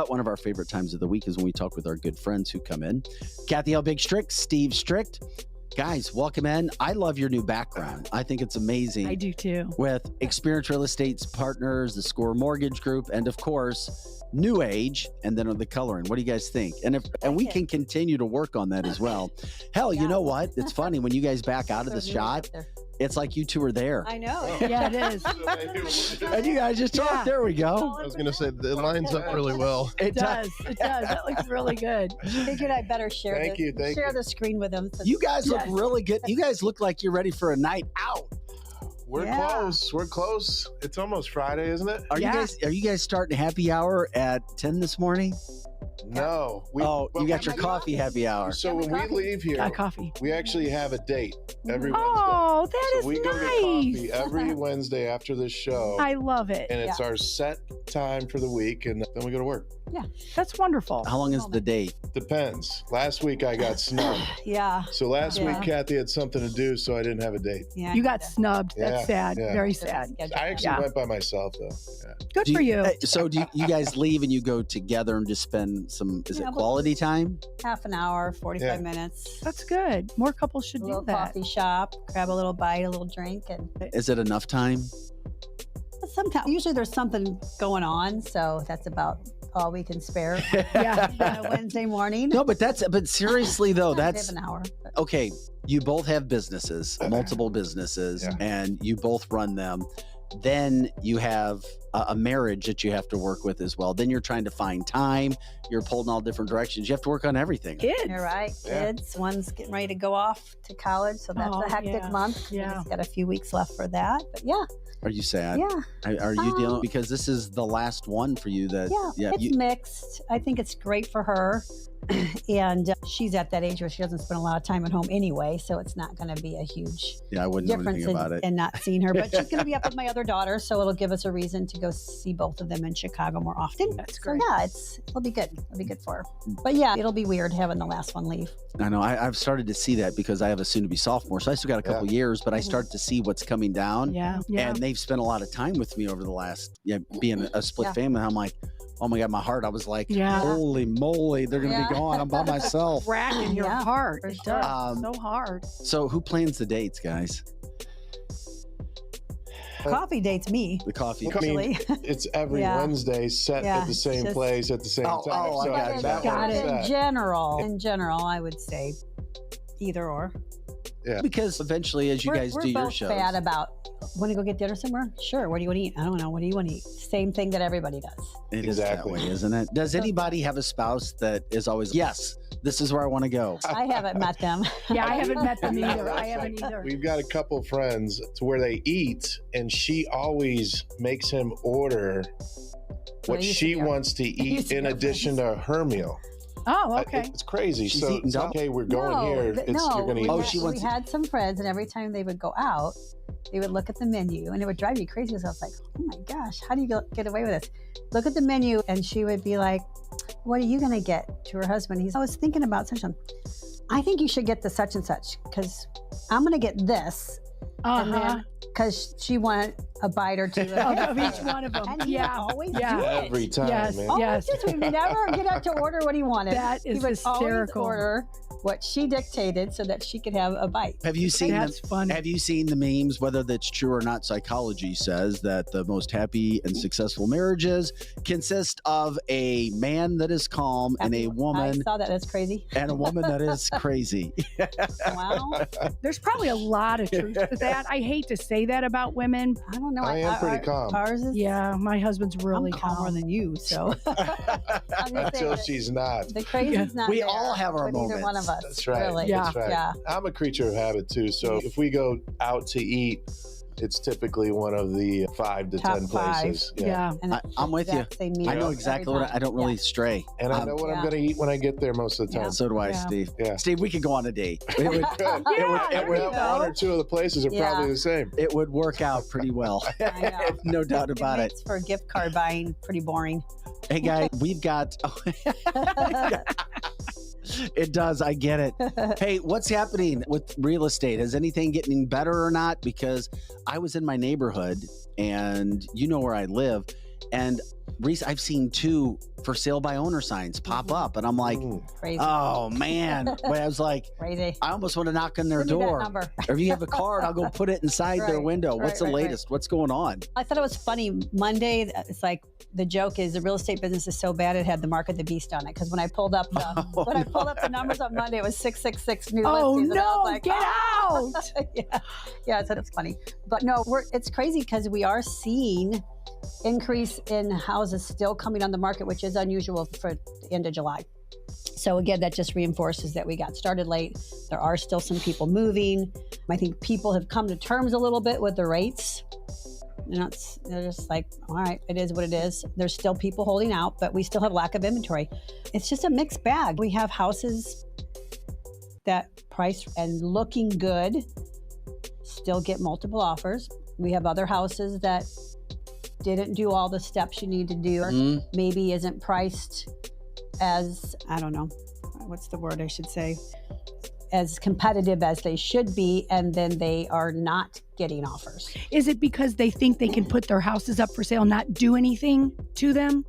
one of our favorite times of the week is when we talk with our good friends who come in. Kathy Helbig Strict, Steve Strict. Guys, welcome in. I love your new background. I think it's amazing. I do too. With Experienced Real Estate's partners, the Score Mortgage Group, and of course, New Age, and then on the coloring. What do you guys think? And we can continue to work on that as well. Hell, you know what? It's funny when you guys back out of the shot. It's like you two are there. I know. Yeah, it is. And you guys just talk. There we go. I was going to say, it lines up really well. It does. It does. That looks really good. Figured I'd better share the screen with them. You guys look really good. You guys look like you're ready for a night out. We're close. We're close. It's almost Friday, isn't it? Are you guys starting happy hour at 10 this morning? No. You got your coffee happy hour. So when we leave here, we actually have a date every Wednesday. Oh, that is nice. So we go get coffee every Wednesday after this show. I love it. And it's our set time for the week, and then we go to work. Yeah, that's wonderful. How long is the date? Depends. Last week I got snubbed. So last week Kathy had something to do, so I didn't have a date. Yeah, you got snubbed. That's sad. Very sad. I actually went by myself, though. Good for you. So do you guys leave and you go together and just spend some, is it quality time? Half an hour, 45 minutes. That's good. More couples should do that. Coffee shop, grab a little bite, a little drink. And is it enough time? Sometimes. Usually there's something going on, so that's about all we can spare. Wednesday morning. No, but seriously though, that's an hour. Okay. You both have businesses, multiple businesses, and you both run them. Then you have a marriage that you have to work with as well. Then you're trying to find time. You're pulled in all different directions. You have to work on everything. Kids. You're right. Kids. One's getting ready to go off to college, so that's a hectic month. Yeah. We've got a few weeks left for that. But Are you sad? Yeah. Are you dealing, because this is the last one for you that. It's mixed. I think it's great for her. And she's at that age where she doesn't spend a lot of time at home anyway, so it's not going to be a huge I wouldn't know anything about it. And not seeing her. But she's going to be up with my other daughter, so it'll give us a reason to go see both of them in Chicago more often. That's great. So it'll be good. It'll be good for her. But it'll be weird having the last one leave. I know. I've started to see that because I have a soon-to-be sophomore, so I still got a couple years, but I start to see what's coming down. Yeah. And they've spent a lot of time with me over the last, being a split family. I'm like, oh my God, my heart. I was like, holy moly, they're going to be gone. I'm by myself. Cracking your heart. It does. So hard. So who plans the dates, guys? Coffee dates me. The coffee. I mean, it's every Wednesday set at the same place at the same time. I got it. In general, I would say either or. Yeah. Because eventually, as you guys do your shows. We're both bad about, want to go get dinner somewhere? Sure. What do you want to eat? I don't know. What do you want to eat? Same thing that everybody does. It is that way, isn't it? Does anybody have a spouse that is always, yes, this is where I want to go? I haven't met them. I haven't met them either. I haven't either. We've got a couple friends to where they eat, and she always makes him order what she wants to eat in addition to her meal. Oh, okay. It's crazy. She's so eating okay, we're going here. You're going to eat. We had some friends, and every time they would go out, they would look at the menu, and it would drive me crazy. So I was like, oh my gosh, how do you get away with this? Look at the menu, and she would be like, what are you going to get? To her husband. I was thinking about such and I think you should get the such and such, because I'm going to get this. And then, because she wanted a bite or two of each one of them. And always do it. Every time, man. We never get out to order what he wanted. That is hysterical. He would always order what she dictated so that she could have a bite. Have you seen funny. Have you seen the memes? Whether that's true or not, psychology says that the most happy and successful marriages consist of a man that is calm and a woman. I saw that. That's crazy. And a woman that is crazy. Wow. There's probably a lot of truth to that. I hate to say that about women. I don't know. I am pretty calm. Ours is. Yeah, my husband's really calmer than you. So until she's not. The crazy's not. We there all have our moments. Either one of us. That's right. Really. That's right. Yeah. I'm a creature of habit too. So if we go out to eat, it's typically one of the 5 to Top 10 places. Yeah. I'm with you. I know exactly what I don't really stray. And I know what I'm going to eat when I get there most of the time. So do I, Steve. Yeah. Steve, we could go on a date. It would, one or two of the places are probably the same. It would work out pretty well. No doubt about it. For gift card buying, pretty boring. Hey, guys, we've got... It does. I get it. Hey, what's happening with real estate? Is anything getting better or not? Because I was in my neighborhood and you know where I live. And I've seen 2 for sale by owner signs pop up, and I'm like, Crazy. oh man. But I was like, Crazy. I almost want to knock on their Give me that door. number. Or if you have a card, I'll go put it inside their Right, window. What's the right. latest? What's going on? I thought it was funny. Monday, it's like the joke is the real estate business is so bad it had the mark of the beast on it. Because when I pulled up the I pulled up the numbers on Monday, it was 666 new listings. And I was like, get out! yeah, so it's funny. But no, it's crazy because we are seeing increase in houses still coming on the market, which is unusual for the end of July. So again, that just reinforces that we got started late. There are still some people moving. I think people have come to terms a little bit with the rates. They're just like, all right, it is what it is. There's still people holding out, but we still have lack of inventory. It's just a mixed bag. We have houses that price and looking good still get multiple offers. We have other houses that didn't do all the steps you need to do, or maybe isn't priced as, I don't know, what's the word I should say, as competitive as they should be, and then they are not getting offers. Is it because they think they can put their houses up for sale and not do anything to them?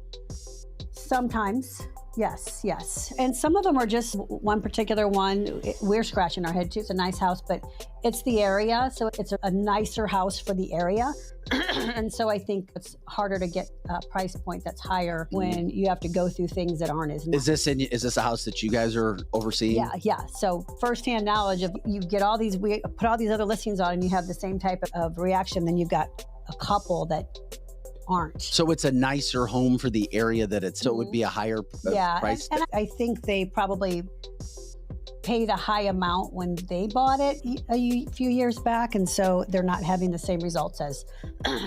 Sometimes, yes. And some of them are just one particular one. We're scratching our head too. It's a nice house, but it's the area. So it's a nicer house for the area. And so I think it's harder to get a price point that's higher when you have to go through things that aren't as nice. Is this a house that you guys are overseeing? Yeah. So firsthand knowledge of, you get all these, we put all these other listings on and you have the same type of reaction, then you've got a couple that aren't. So it's a nicer home for the area that it's, so it would be a higher price. And I think they probably paid a high amount when they bought it a few years back, and so they're not having the same results as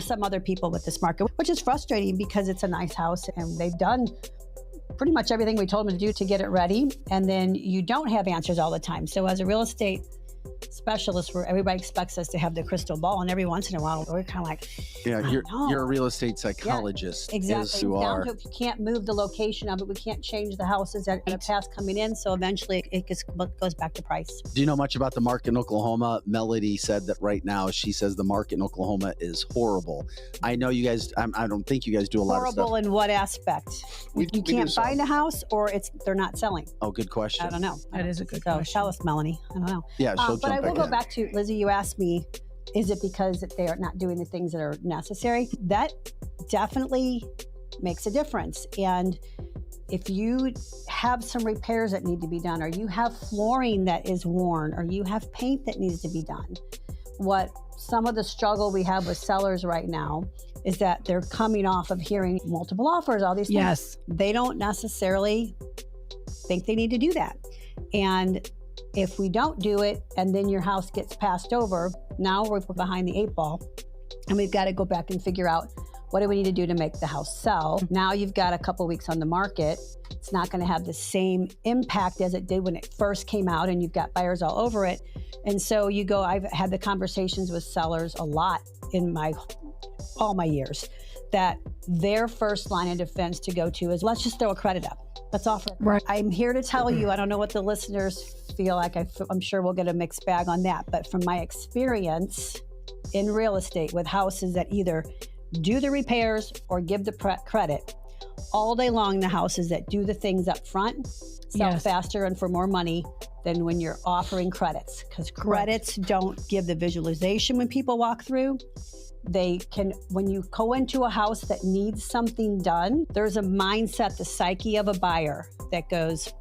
some other people with this market, which is frustrating because it's a nice house and they've done pretty much everything we told them to do to get it ready, and then you don't have answers all the time. So as a real estate specialist, where everybody expects us to have the crystal ball, and every once in a while we're kind of like, you're a real estate psychologist. Yeah, exactly. You down are. to if you can't move the location of it, we can't change the houses that are past coming in, so eventually it goes back to price. Do you know much about the market in Oklahoma? Melody said that right now, she says the market in Oklahoma is horrible. I know you guys, I don't think you guys do a lot of stuff. Horrible in what aspect? You can't find a house, or they're not selling? Oh, good question. I don't know. That is a good So question. tell us, Melanie. I don't know. Yeah, she'll but I jump will back go in. back to, Lizzie, you asked me, is it because they are not doing the things that are necessary? That definitely makes a difference. And if you have some repairs that need to be done, or you have flooring that is worn, or you have paint that needs to be done, what some of the struggle we have with sellers right now is that they're coming off of hearing multiple offers, all these things. Yes. They don't necessarily think they need to do that. And if we don't do it and then your house gets passed over, now we're behind the 8 ball, and we've got to go back and figure out, what do we need to do to make the house sell? Now you've got a couple weeks on the market. It's not going to have the same impact as it did when it first came out, and you've got buyers all over it. And so I've had the conversations with sellers a lot in all my years, that their first line of defense to go to is, let's just throw a credit up. Let's offer. Right. I'm here to tell you, I don't know what the listeners feel like. I'm sure we'll get a mixed bag on that. But from my experience in real estate with houses that either do the repairs or give the credit, all day long, the houses that do the things up front sell faster and for more money than when you're offering credits. Because credits don't give the visualization when people walk through. They can, when you go into a house that needs something done, there's a mindset, the psyche of a buyer that goes,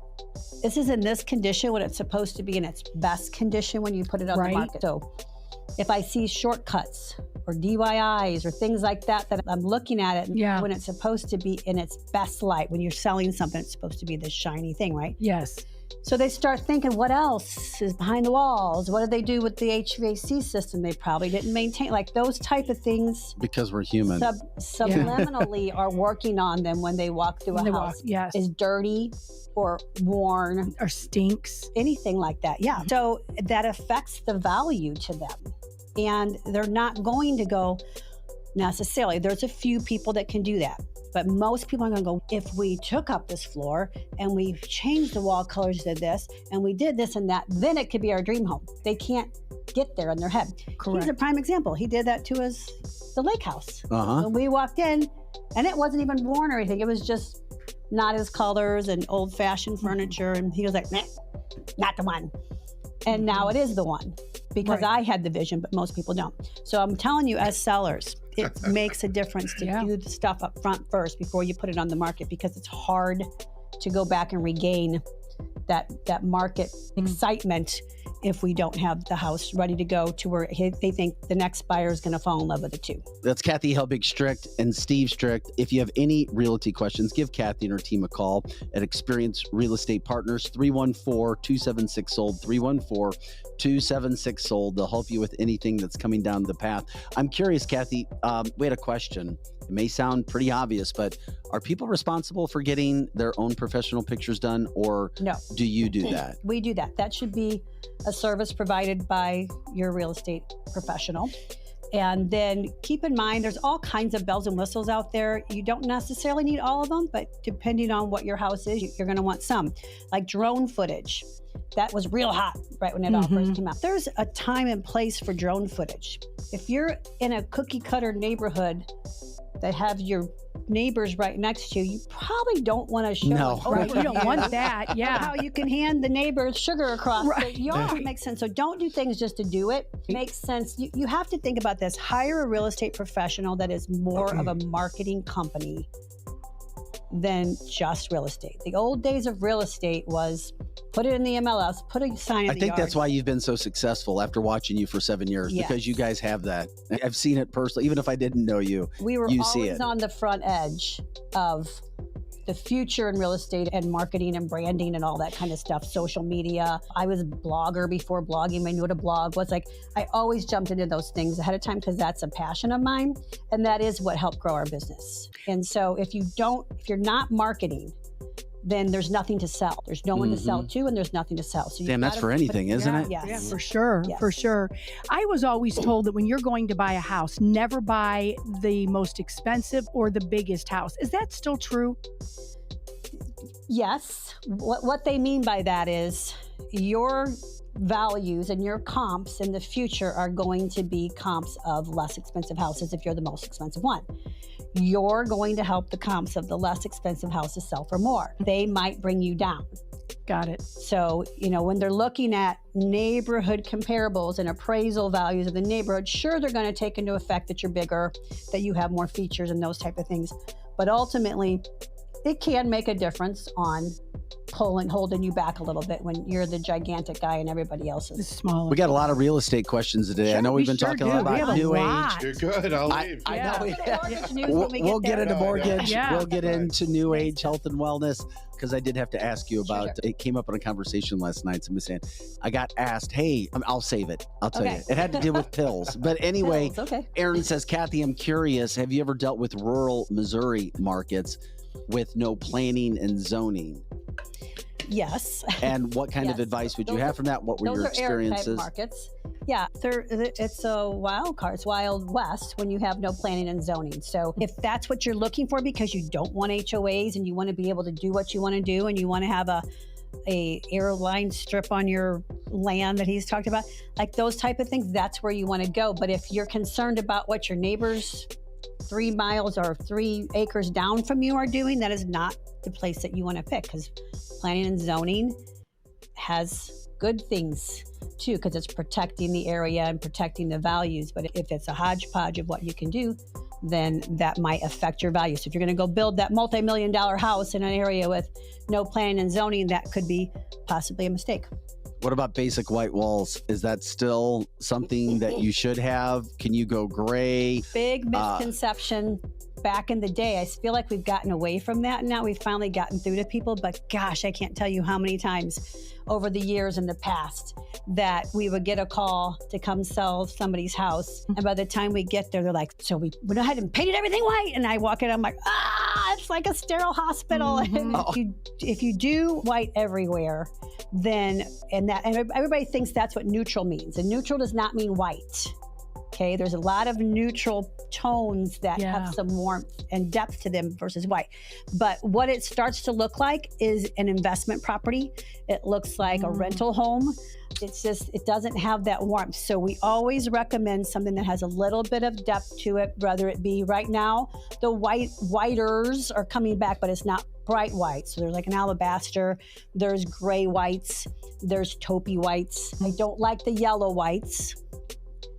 this is in this condition when it's supposed to be in its best condition when you put it on the market. So if I see shortcuts or DIYs or things like that, that I'm looking at it when it's supposed to be in its best light, when you're selling something, it's supposed to be this shiny thing, right? Yes. So they start thinking, what else is behind the walls? What did they do with the HVAC system? They probably didn't maintain, like those type of things. Because we're human. Subliminally are working on them when they walk through a house. Is dirty or worn. Or stinks. Anything like that, So that affects the value to them. And they're not going to go necessarily. There's a few people that can do that. But most people are going to go, if we took up this floor and we changed the wall colors to this and we did this and that, then it could be our dream home. They can't get there in their head. Correct. He's a prime example. He did that to us, the lake house. Uh-huh. When we walked in, And it wasn't even worn or anything. It was just not his colors and old-fashioned furniture. And he was like, nah, not the one. And now it is the one because I had the vision, but most people don't. So I'm telling you, as sellers, it makes a difference to do the stuff up front first before you put it on the market, because it's hard to go back and regain that market excitement if we don't have the house ready to go to where they think the next buyer is going to fall in love with it too. That's Kathy Helbig Strict and Steve Strict. If you have any realty questions, give Kathy and her team a call at Experienced Real Estate Partners, 314-276-SOLD, 314-276-SOLD. They'll help you with anything that's coming down the path. I'm curious, Kathy, we had a question. It may sound pretty obvious, but are people responsible for getting their own professional pictures done, or do you do that? We do that. That should be a service provided by your real estate professional. And then keep in mind, there's all kinds of bells and whistles out there. You don't necessarily need all of them, but depending on what your house is, you're going to want some. Like drone footage. That was real hot right when it all first came out. There's a time and place for drone footage. If you're in a cookie cutter neighborhood that have your neighbors right next to you, you probably don't want to show you don't want that. How you can hand the neighbors sugar across the yard. It makes sense. So don't do things just to do it. It makes sense. You have to think about this. Hire a real estate professional that is more of a marketing company than just real estate. The old days of real estate was put it in the MLS, put a sign in the yard. I think that's why you've been so successful after watching you for 7 years, because you guys have that. I've seen it personally. Even if I didn't know you, we were you always see it on the front edge of the future in real estate and marketing and branding and all that kind of stuff, social media. I was a blogger before blogging. I knew what a blog was. Like, I always jumped into those things ahead of time because that's a passion of mine. And that is what helped grow our business. And so if you're not marketing, then there's nothing to sell. There's no one to sell to, and there's nothing to sell. So damn, that's for anything, isn't it? Yes. Yeah, for sure. Yes. For sure. I was always told that when you're going to buy a house, never buy the most expensive or the biggest house. Is that still true? Yes. What they mean by that is your values and your comps in the future are going to be comps of less expensive houses if you're the most expensive one. You're going to help the comps of the less expensive houses sell for more. They might bring you down. Got it. So, when they're looking at neighborhood comparables and appraisal values of the neighborhood, sure, they're going to take into effect that you're bigger, that you have more features and those type of things. But ultimately, it can make a difference on holding you back a little bit when you're the gigantic guy and everybody else is smaller. We got a lot of real estate questions today. Sure, I know we've been talking a lot about new age. You're good. I'll leave. I know. We'll get into mortgage. Yeah. We'll get into new age health and wellness, because I did have to ask you about it. Came up in a conversation last night. Somebody saying, I got asked, hey, I'll save it. I'll tell you. It had to do with pills. But anyway, Aaron says, Kathy, I'm curious, have you ever dealt with rural Missouri markets with no planning and zoning? Yes. And what kind of advice would you have from that? What were your experiences? Markets. Yeah, it's a wild card. It's Wild West when you have no planning and zoning. So if that's what you're looking for because you don't want HOAs and you want to be able to do what you want to do and you want to have a airline strip on your land that he's talked about, like those type of things, that's where you want to go. But if you're concerned about what your neighbors 3 miles or 3 acres down from you are doing, that is not the place that you want to pick, because planning and zoning has good things too, because it's protecting the area and protecting the values. But if it's a hodgepodge of what you can do, then that might affect your value. So if you're going to go build that multi-million-dollar house in an area with no planning and zoning, that could be possibly a mistake. What about basic white walls? Is that still something that you should have? Can you go gray? Big misconception back in the day. I feel like we've gotten away from that now. We've finally gotten through to people, but gosh, I can't tell you how many times over the years in the past that we would get a call to come sell somebody's house. And by the time we get there, they're like, so we went ahead and painted everything white. And I walk in, I'm like, it's like a sterile hospital. And if you do white everywhere, then, and everybody thinks that's what neutral means. And neutral does not mean white. Okay, there's a lot of neutral tones that have some warmth and depth to them versus white. But what it starts to look like is an investment property. It looks like a rental home. It's just, it doesn't have that warmth. So we always recommend something that has a little bit of depth to it, whether it be right now, the whiters are coming back, but it's not bright white. So there's like an alabaster, there's gray whites, there's taupey whites. I don't like the yellow whites.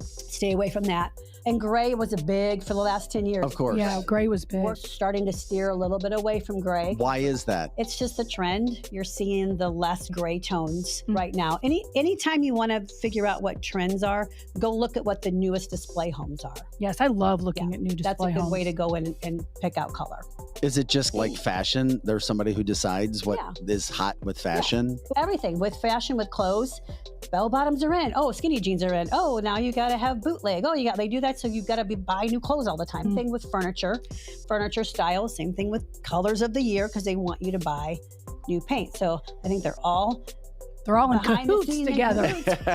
Stay away from that. And gray was a big for the last 10 years. Of course. Yeah, gray was big. We're starting to steer a little bit away from gray. Why is that? It's just a trend. You're seeing the less gray tones right now. Anytime you want to figure out what trends are, go look at what the newest display homes are. Yes, I love looking at new display homes. That's a good way to go in and pick out color. Is it just like fashion? There's somebody who decides what is hot with fashion? Everything with fashion, with clothes. Bell bottoms are in. Oh, skinny jeans are in. Oh, now you got to have bootleg. Oh, they do that. So you've got to buy new clothes all the time. Thing with furniture style. Same thing with colors of the year because they want you to buy new paint. So I think they're all in cahoots together.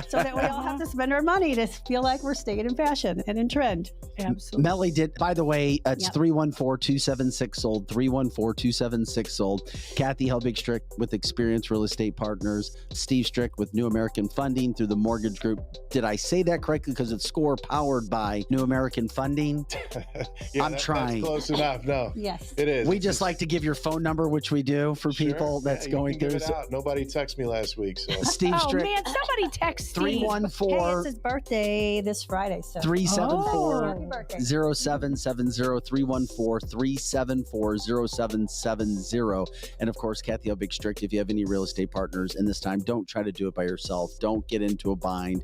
So that we all have to spend our money to feel like we're staying in fashion and in trend. Absolutely. Melly did, by the way, it's 314-276-SOLD, 314-276-SOLD. Kathy Helbig-Strick with Experience Real Estate Partners, Steve Strick with New American Funding through the Mortgage Group. Did I say that correctly? Because it's SCORE powered by New American Funding. I'm trying. That's close enough. No. Yes. It is. We just like to give your phone number, which we do for people that's going through. Give it out. Nobody texted me last week. So. Steve Strick. Oh man, somebody text Steve. 314. Hey, it's his birthday this Friday. So 374-0770, 314-374-0770. And of course, Kathy Helbig-Strick, if you have any real estate partners in this time, don't try to do it by yourself. Don't get into a bind.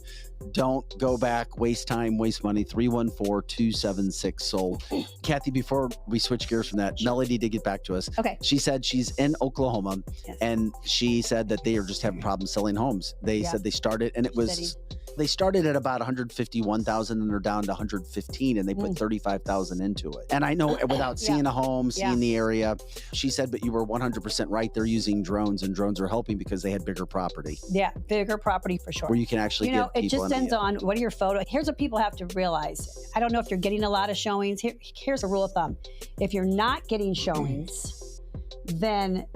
Don't go back, waste time, waste money. 314-276-SOLD. Kathy, before we switch gears from that, Melody did get back to us. Okay. She said she's in Oklahoma, and she said that they are just having problems selling homes. They said they started, and it was they started at about 151,000, and they're down to 115, and they put 35,000 into it. And I know without seeing a home, seeing the area, she said, but you were 100% right. They're using drones, and drones are helping because they had bigger property. Yeah, bigger property for sure. Where you can actually get people. It just depends on what are your photos. Here's what people have to realize. I don't know if you're getting a lot of showings. Here's a rule of thumb. If you're not getting showings, then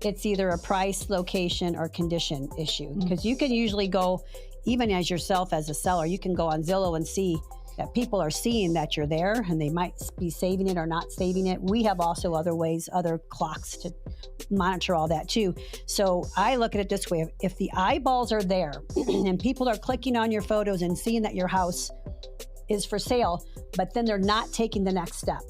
it's either a price, location, or condition issue. Because you can usually go, even as yourself as a seller, you can go on Zillow and see that people are seeing that you're there and they might be saving it or not saving it. We have also other ways, other clocks to monitor all that too. So I look at it this way. If the eyeballs are there and people are clicking on your photos and seeing that your house is for sale, but then they're not taking the next step,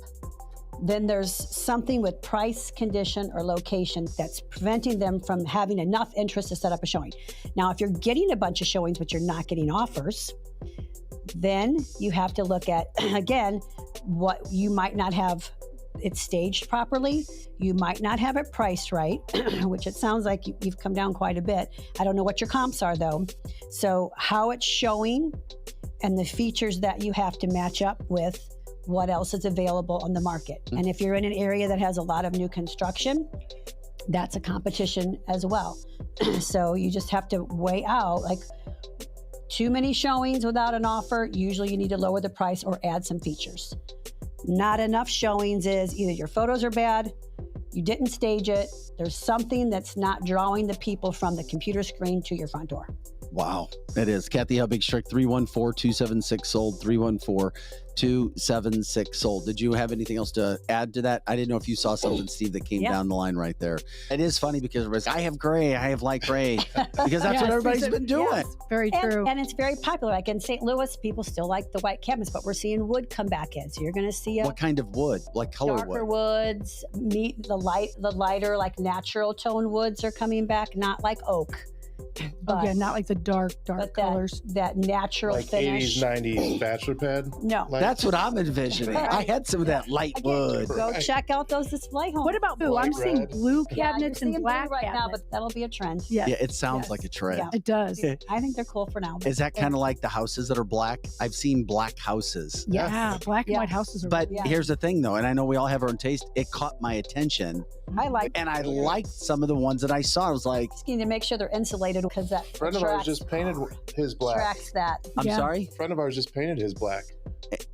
then there's something with price, condition, or location that's preventing them from having enough interest to set up a showing. Now, if you're getting a bunch of showings, but you're not getting offers, then you have to look at, again, what you might not have it staged properly. You might not have it priced right, which it sounds like you've come down quite a bit. I don't know what your comps are though. So how it's showing and the features that you have to match up with what else is available on the market. And if you're in an area that has a lot of new construction, that's a competition as well. So you just have to weigh out, like, too many showings without an offer, usually you need to lower the price or add some features. Not enough showings is either your photos are bad, you didn't stage it, there's something that's not drawing the people from the computer screen to your front door. Wow, it is. Kathy Helbig-Strick, 314-276-SOLD, 314-276-SOLD. Did you have anything else to add to that? I didn't know if you saw something, Steve, that came down the line right there. It is funny because everybody's, I have gray, I have light gray, because that's what everybody's been doing. Yes, very true. And it's very popular. Like in St. Louis, people still like the white cabinets, but we're seeing wood come back in. So you're going to see what kind of wood? Like color darker wood? Woods, the lighter, like natural tone woods are coming back, not like oak. But, not like the dark colors. That natural like finish. 80s, 90s bachelor pad? No. That's what I'm envisioning. I had some of that light wood. Go check out those display homes. What about blue? I'm seeing blue cabinets and black right cabinets. now, but that'll be a trend. Yeah, it sounds like a trend. Yeah. It does. I think they're cool for now. Is that kind of like the houses that are black? I've seen black houses. Yeah, black and white houses are But here's the thing though, and I know we all have our own taste, it caught my attention. I liked some of the ones that I saw. I was like, to make sure they're insulated. encapsulated because that A friend of ours just painted his black. tracks that. I'm sorry? A friend of ours just painted his black.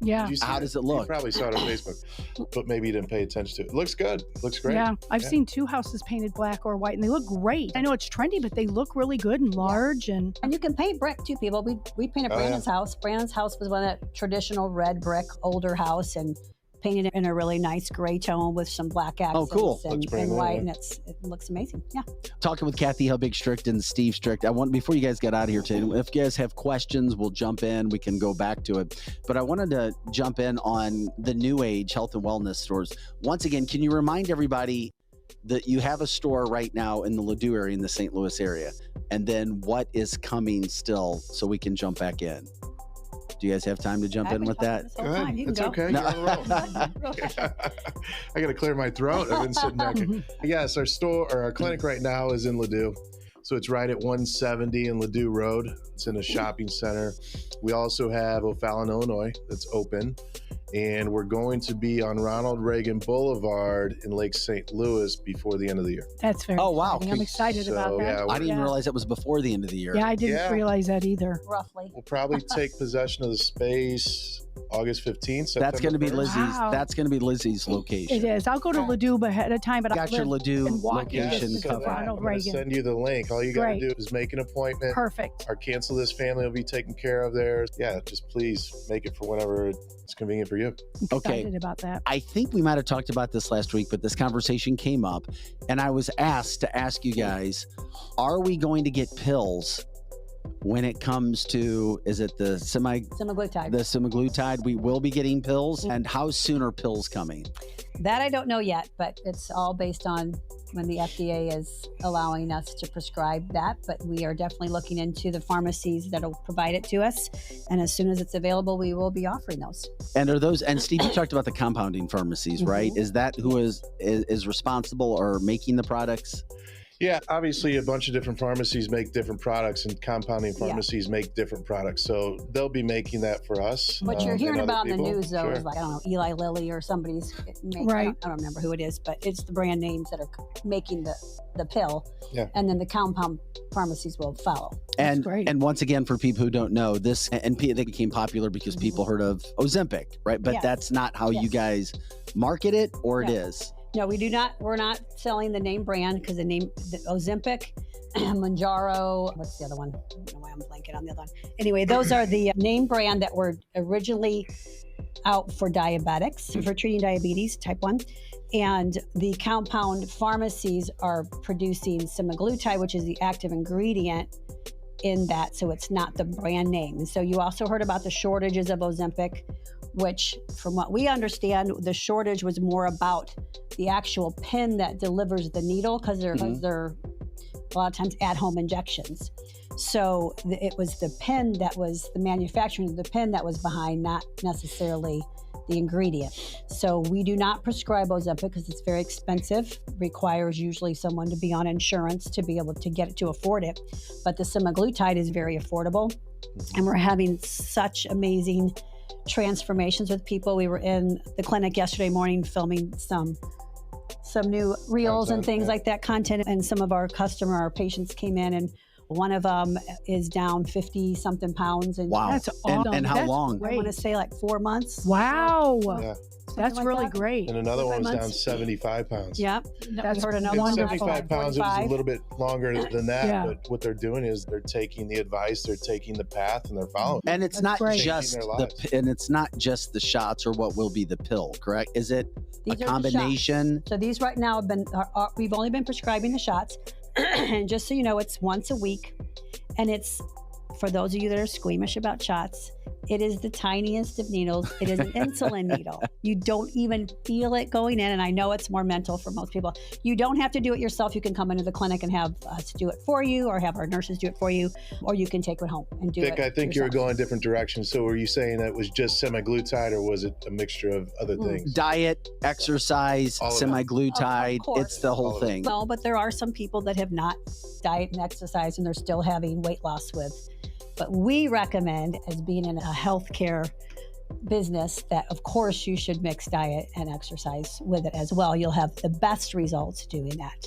Yeah. Did you see How it? does it look? You probably saw it on Facebook, but maybe you didn't pay attention to it. It looks good. Looks great. Yeah, I've seen 2 houses painted black or white, and they look great. I know it's trendy, but they look really good and large. And you can paint brick too, people. We painted Brandon's house. Brandon's house was one of that traditional red brick, older house, and painted it in a really nice gray tone with some black accents cool. and white, and it looks amazing. Yeah. Talking with Kathy Helbig and Steve Strict. Before you guys get out of here today, if you guys have questions, we'll jump in. We can go back to it. But I wanted to jump in on the New Age health and wellness stores. Once again, can you remind everybody that you have a store right now in the Ladue area, in the St. Louis area, and then what is coming still so we can jump back in? Do you guys have time to jump in with that? Go ahead. You can It's go. okay. No. You're on a roll. I got to clear my throat. I've been sitting back here. Yes, our clinic right now is in Ladue. So it's right at 170 in Ladue Road. It's in a shopping center. We also have O'Fallon, Illinois, that's open. And we're going to be on Ronald Reagan Boulevard in Lake St. Louis before the end of the year. that's very Oh, wow. exciting. I'm excited about that. Yeah, I didn't even realize it was before the end of the year. Yeah, I didn't Yeah. realize that either. Roughly. We'll probably take possession of the space August 15th. That's going to be September 1st. Lizzie's. Wow. That's going to be Lizzie's location. It is. I'll go to Ladue ahead of time, but Got your I'll live Ladue in walking location distance of covered. Ronald I'm going to Reagan. send you the link. All you got to Great. do is make an appointment. Perfect. Our Cancel This family will be taken care of there. Yeah, just please make it for whenever it's convenient for you. Okay. Excited about that. I think we might have talked about this last week, but this conversation came up, and I was asked to ask you guys, are we going to get pills when it comes to, is it the Semaglutide. semaglutide? We will be getting pills. And how soon are pills coming? That I don't know yet, but it's all based on when the FDA is allowing us to prescribe that. But we are definitely looking into the pharmacies that'll provide it to us. And as soon as it's available, we will be offering those. And are those, and Steve, you talked about the compounding pharmacies, right? Is that who is responsible or making the products? Yeah, obviously a bunch of different pharmacies make different products and compounding pharmacies make different products. So they'll be making that for us. What you're and hearing other about in the people. news, though, Sure. is like, I don't know, Eli Lilly or somebody's making, Right. I don't remember who it is, but it's the brand names that are making the pill. Yeah. And then the compound pharmacies will follow. And great. and once again, for people who don't know, they became popular because people heard of Ozempic, right? But Yes. that's not how you Yes. guys market it, or No. it is. No, we do not. We're not selling the name brand because the Ozempic, 𝕊𝕥𝕒𝕪, what's the other one? I don't know why I'm blanking on the other one. Anyway, those are the name brand that were originally out for diabetics, for treating diabetes, type 1. And the compound pharmacies are producing semaglutide, which is the active ingredient in that. So it's not the brand name. And so you also heard about the shortages of Ozempic, which from what we understand, the shortage was more about the actual pen that delivers the needle because they're a lot of times at-home injections. So it was the pen that was the manufacturing of the pen that was behind, not necessarily the ingredient. So we do not prescribe Ozempic because it's very expensive, requires usually someone to be on insurance to be able to get it, to afford it. But the semaglutide is very affordable, and we're having such amazing transformations with people. We were in the clinic yesterday morning filming some new reels Content, and things yeah. like that, content, and some of our patients came in, and one of them is down 50 something pounds. And Wow. That's And awesome. how That's long? I want to Great. say like 4 months. Wow. Yeah. That's like really that. great. And another one was 5 down months. 75 pounds. Yep. That's We heard another And one wonderful. 75 pounds, it was a 45. little bit longer than that. Yeah. But what they're doing is they're taking the advice, they're taking the path, and they're following. And it's That's not great. just Changing their the lives. and it's not just the shots or what will be the pill, correct? Is it These are a the combination? So these right now have been, we've only been prescribing the shots. And just so you know, it's once a week. And it's, for those of you that are squeamish about shots, it is the tiniest of needles. It is an insulin needle. You don't even feel it going in. And I know it's more mental for most people. You don't have to do it yourself. You can come into the clinic and have us do it for you, or have our nurses do it for you, or you can take it home and do it. Vic, I think you were yourself. going different directions. So were you saying that it was just semaglutide, or was it a mixture of other things? Diet, exercise, All of it. semaglutide, Of course. it's the whole All of it. thing. No, but there are some people that have not diet and exercise and they're still having weight loss with. But we recommend, as being in a healthcare business, that of course you should mix diet and exercise with it as well. You'll have the best results doing that.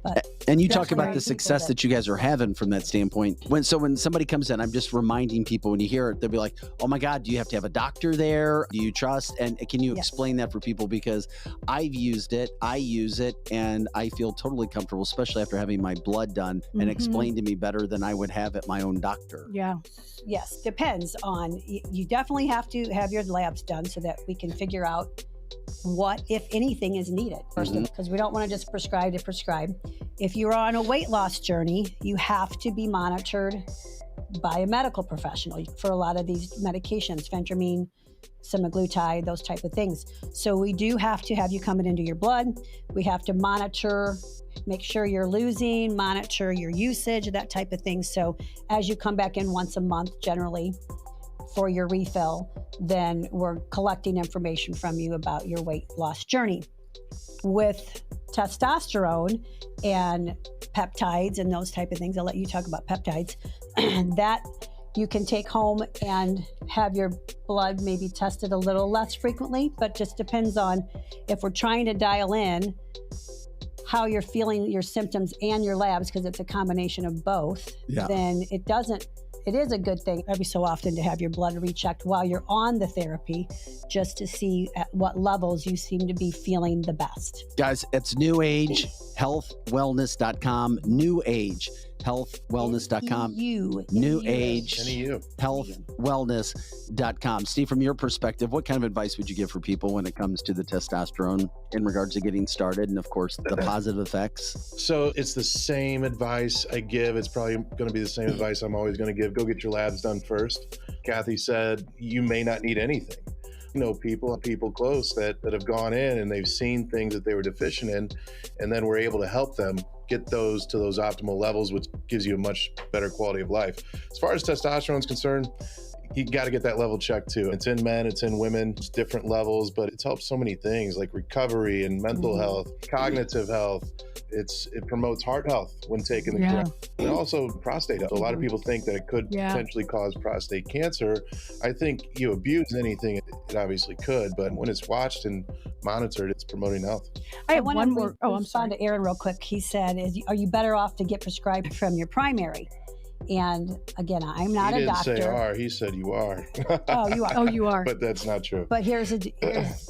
But And you That's talk about right. the success that you guys are having from that standpoint. When somebody comes in, I'm just reminding people, when you hear it, they'll be like, oh my God, do you have to have a doctor there? Do you trust? And can you Yes. explain that for people? Because I've used it, I use it, and I feel totally comfortable, especially after having my blood done and explained to me better than I would have at my own doctor. Yeah. Yes, depends on, you definitely have to have your labs done so that we can figure out what, if anything, is needed first, because we don't want to just prescribe to prescribe. If you're on a weight loss journey, you have to be monitored by a medical professional for a lot of these medications, phentermine, semaglutide, those type of things. So we do have to have you coming into your blood. We have to monitor, make sure you're losing, monitor your usage, that type of thing. So as you come back in once a month, generally, for your refill, then we're collecting information from you about your weight loss journey. With testosterone and peptides and those type of things, I'll let you talk about peptides, that you can take home and have your blood maybe tested a little less frequently, but just depends on if we're trying to dial in how you're feeling your symptoms and your labs, because it's a combination of both, then it is a good thing every so often to have your blood rechecked while you're on the therapy, just to see at what levels you seem to be feeling the best. Guys, it's NewAgeHealthWellness.com, NewAgeHealthWellness.com, NewAgeHealthWellness.com. Steve, from your perspective, what kind of advice would you give for people when it comes to the testosterone in regards to getting started and, of course, the positive effects? So it's the same advice I give. It's probably going to be the same advice I'm always going to give. Go get your labs done first. Kathy said you may not need anything. You know, people close that have gone in and they've seen things that they were deficient in, and then we're able to help them get those to those optimal levels, which gives you a much better quality of life. As far as testosterone is concerned, you got to get that level checked too. It's in men, it's in women, it's different levels, but it's helped so many things like recovery and mental health, cognitive health. It promotes heart health when taken the correct, and also prostate health. A lot of people think that it could potentially cause prostate cancer. I think you abuse anything, it obviously could, but when it's watched and monitored, it's promoting health. I have one more. Oh, I'm sorry. To Aaron real quick. He said, are you better off to get prescribed from your primary? And again, I'm not a doctor. He didn't say are, he said you are. Oh, you are. Oh, you are. But that's not true. But here's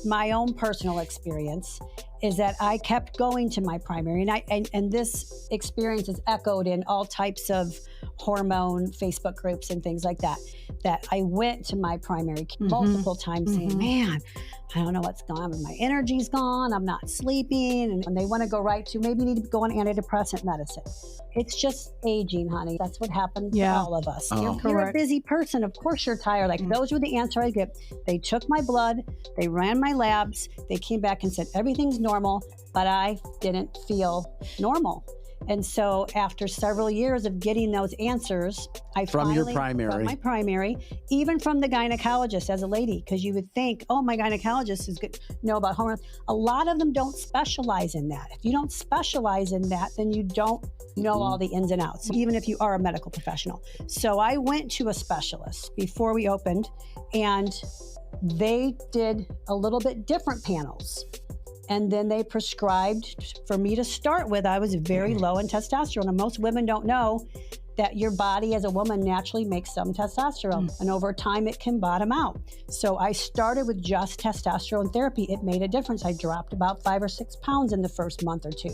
my own personal experience is that I kept going to my primary, and this experience is echoed in all types of hormone Facebook groups and things like that, that I went to my primary multiple times saying, man, I don't know what's going on. My energy's gone. I'm not sleeping. And they want to go right to, maybe you need to go on antidepressant medicine. It's just aging, honey. That's what happens to all of us. You're a busy person. Of course you're tired. Like those were the answers I get. They took my blood. They ran my labs. They came back and said, everything's normal, but I didn't feel normal. And so after several years of getting those answers, from my primary, even from the gynecologist as a lady, because you would think, oh, my gynecologist is good, know about hormones. A lot of them don't specialize in that. If you don't specialize in that, then you don't know all the ins and outs, even if you are a medical professional. So I went to a specialist before we opened, and they did a little bit different panels. And then they prescribed for me to start with. I was very low in testosterone. And most women don't know that your body as a woman naturally makes some testosterone. And over time, it can bottom out. So I started with just testosterone therapy. It made a difference. I dropped about 5 or 6 pounds in the first month or two.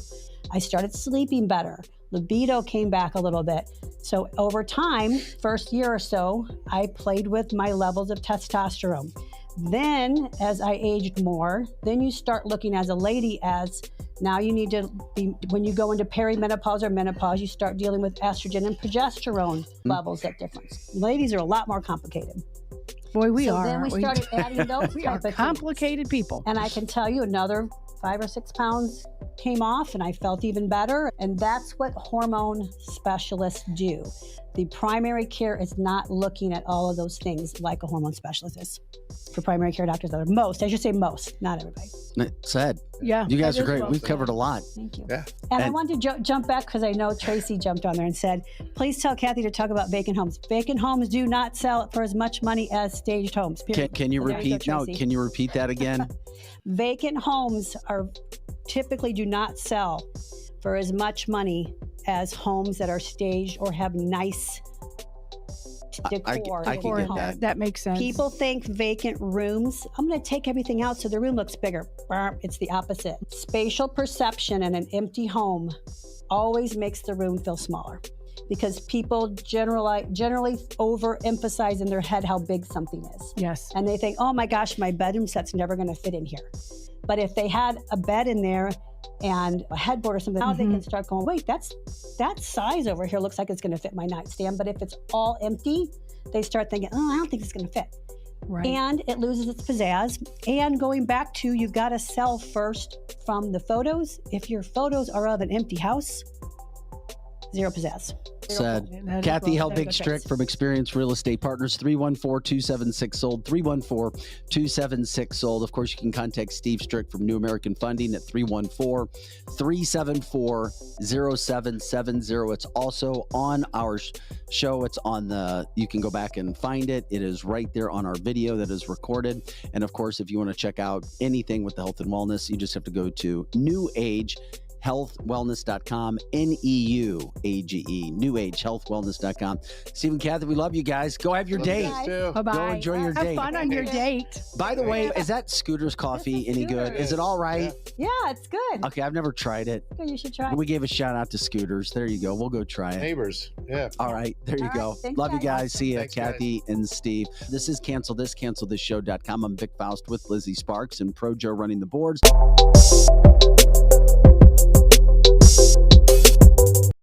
I started sleeping better. Libido came back a little bit. So over time, first year or so, I played with my levels of testosterone. Then as I aged more, then you start looking as a lady as now you need to be, when you go into perimenopause or menopause, you start dealing with estrogen and progesterone levels at difference. Ladies are a lot more complicated. Boy, we are. Then we started adding those we are complicated people. And I can tell you another 5 or 6 pounds came off and I felt even better. And that's what hormone specialists do. The primary care is not looking at all of those things like a hormone specialist is. For primary care doctors that are most, I should say most, not everybody. Sad. Yeah. You guys are great. We've covered a lot. Thank you. Yeah. And I wanted to jump back because I know Tracy jumped on there and said, please tell Kathy to talk about vacant homes. Vacant homes do not sell for as much money as staged homes. Can you repeat? No, can you repeat that again? Vacant homes are typically do not sell for as much money as homes that are staged or have nice decor. I can get home. that. That makes sense. People think vacant rooms, I'm going to take everything out so the room looks bigger. It's the opposite. Spatial perception in an empty home always makes the room feel smaller because people generally overemphasize in their head how big something is. Yes. And they think, oh my gosh, my bedroom set's never going to fit in here. But if they had a bed in there and a headboard or something, now they can start going, wait, that size over here looks like it's going to fit my nightstand. But if it's all empty, they start thinking, oh, I don't think it's going to fit. Right. And it loses its pizzazz. And going back to, you've got to sell first from the photos. If your photos are of an empty house, zero pizzazz. Said That is Kathy well said. Helbig-Strick from Experienced Real Estate Partners, 314-276-SOLD, 314-276-SOLD. Of course, you can contact Steve Strick from New American Funding at 314-374-0770. It's also on our show. It's on you can go back and find it. It is right there on our video that is recorded. And of course, if you want to check out anything with the health and wellness, you just have to go to 𝕊𝕓𝕠𝕟𝕉.healthwellness.com, NEUAGE, 𝕊𝕓𝕠𝕟.healthwellness.com. Steve and Kathy, we love you guys. Go have your Love you date. guys, too. Bye-bye. Go enjoy your Have date. fun on your date. By the way, is that Scooter's coffee any good? Is it all right? Yeah, it's good. Okay, I've never tried it. Good, you should try. We gave a shout out to Scooters. There you go. We'll go try it. Neighbors. Yeah. All right, there you All go. right, thanks, Love you guys. guys. See ya, Thanks, guys. Kathy and Steve. This is cancelthisshow.com. I'm Vic Faust with Lizzie Sparks and Pro Joe running the boards.